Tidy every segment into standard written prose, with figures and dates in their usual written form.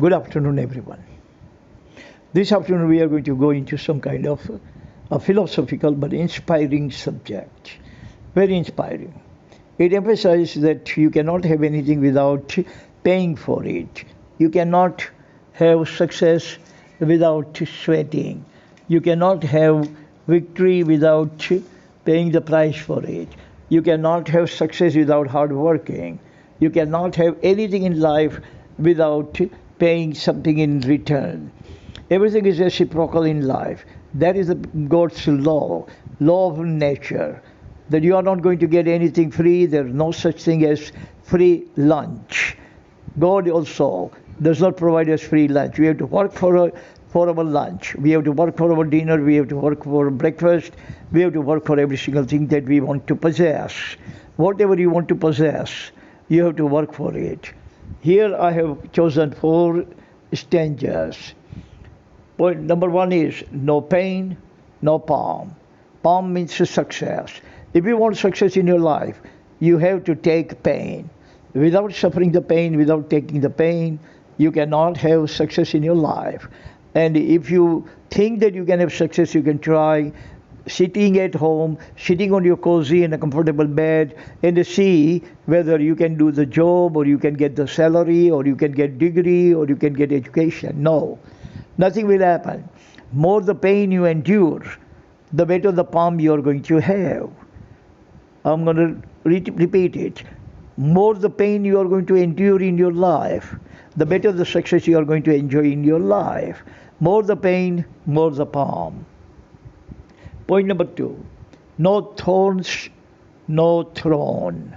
Good afternoon, everyone. This afternoon, we are going to go into some kind of a philosophical but inspiring subject. Very inspiring. It emphasizes that you cannot have anything without paying for it. You cannot have success without sweating. You cannot have victory without paying the price for it. You cannot have success without hard working. You cannot have anything in life without paying something in return. Everything is reciprocal in life. That is God's law of nature. That you are not going to get anything free. There is no such thing as free lunch. God also does not provide us free lunch. We have to work for our lunch. We have to work for our dinner. We have to work for breakfast. We have to work for every single thing that we want to possess. Whatever you want to possess, you have to work for it. Here I have chosen 4 stanzas. Point number 1 is no pain, no palm. Palm means success. If you want success in your life, you have to take pain. Without suffering the pain, without taking the pain, you cannot have success in your life. And if you think that you can have success, you can try sitting at home, sitting on your cozy in a comfortable bed, and see whether you can do the job, or you can get the salary, or you can get degree, or you can get education. No, nothing will happen. More the pain you endure, the better the palm you are going to have. I'm going to repeat it. More the pain you are going to endure in your life, the better the success you are going to enjoy in your life. More the pain, more the palm. Point number 2, no thorns, no throne.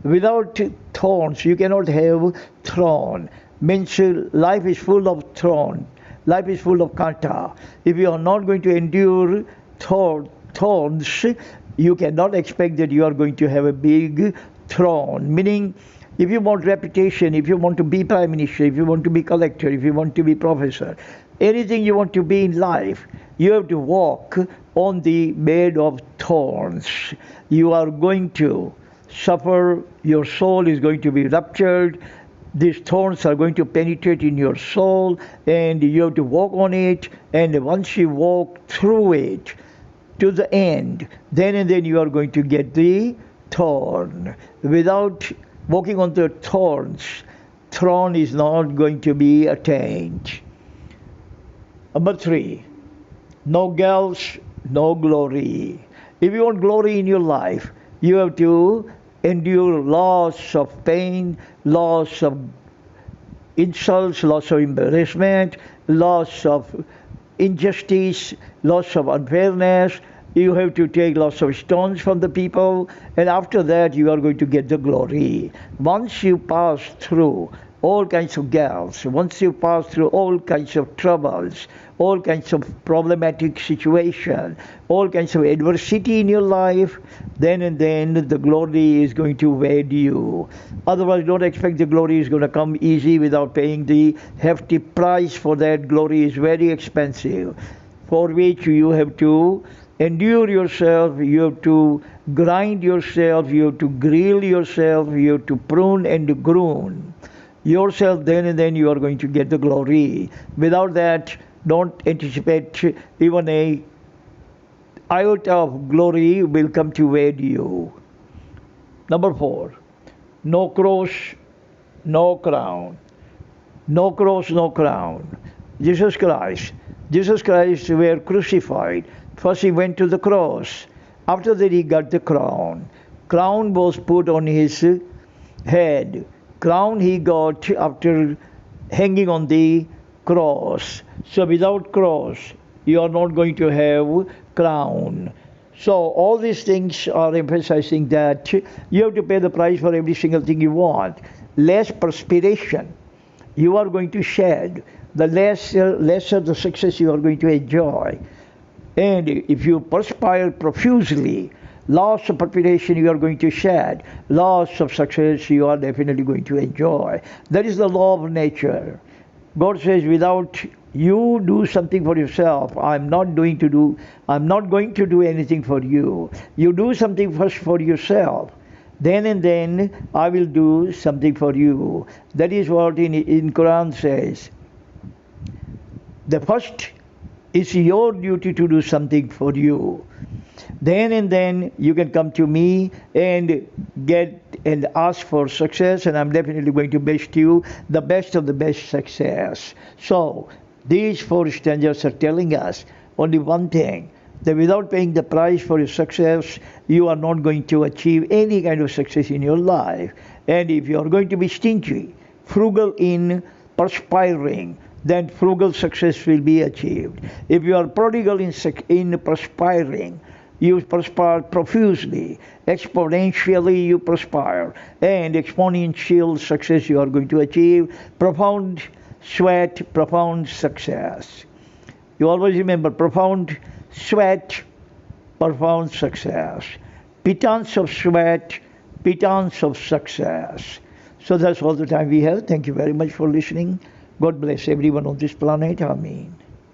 Without thorns, you cannot have throne. Means life is full of thorn. Life is full of kanta. If you are not going to endure thorns, you cannot expect that you are going to have a big throne. Meaning, if you want reputation, if you want to be prime minister, if you want to be collector, if you want to be professor, anything you want to be in life, you have to walk on the bed of thorns. You are going to suffer, your soul is going to be ruptured, these thorns are going to penetrate in your soul, and you have to walk on it, and once you walk through it to the end, then and then you are going to get the thorn. Without walking on the thorns, throne is not going to be attained. Number 3, no girls, no glory. If you want glory in your life, you have to endure loss of pain, loss of insults, loss of embarrassment, loss of injustice, loss of unfairness. You have to take lots of stones from the people, and after that you are going to get the glory. Once you pass through all kinds of gals, once you pass through all kinds of troubles, all kinds of problematic situation, all kinds of adversity in your life, then and then the glory is going to wed you. Otherwise, don't expect the glory is going to come easy without paying the hefty price for that. Glory is very expensive, for which you have to endure yourself, you have to grind yourself, you have to grill yourself, you have to prune and groom yourself, then and then you are going to get the glory. Without that, don't anticipate even a iota of glory will come to wed you. Number 4, no cross, no crown. No cross, no crown. Jesus Christ were crucified. First he went to the cross. After that he got the crown. Crown was put on his head. Crown he got after hanging on the cross. So without cross, you are not going to have crown. So all these things are emphasizing that you have to pay the price for every single thing you want. Less perspiration you are going to shed, the lesser the success you are going to enjoy. And if you perspire profusely, loss of perspiration you are going to shed, loss of success you are definitely going to enjoy. That is the law of nature. God says, without you do something for yourself, I'm not going to do anything for you. You do something first for yourself. then and then I will do something for you. That is what in Quran says. The first is your duty to do something for you. Then and then you can come to me and get and ask for success, and I'm definitely going to best you the best of the best success. So these four stanzas are telling us only one thing, that without paying the price for your success, you are not going to achieve any kind of success in your life. And if you are going to be stingy, frugal in perspiring, then frugal success will be achieved. If you are prodigal in perspiring, you perspire profusely, exponentially you perspire, and exponential success you are going to achieve. Profound sweat, profound success. You always remember, profound sweat, profound success. Pittance of sweat, pittance of success. So that's all the time we have. Thank you very much for listening. God bless everyone on this planet. Amen.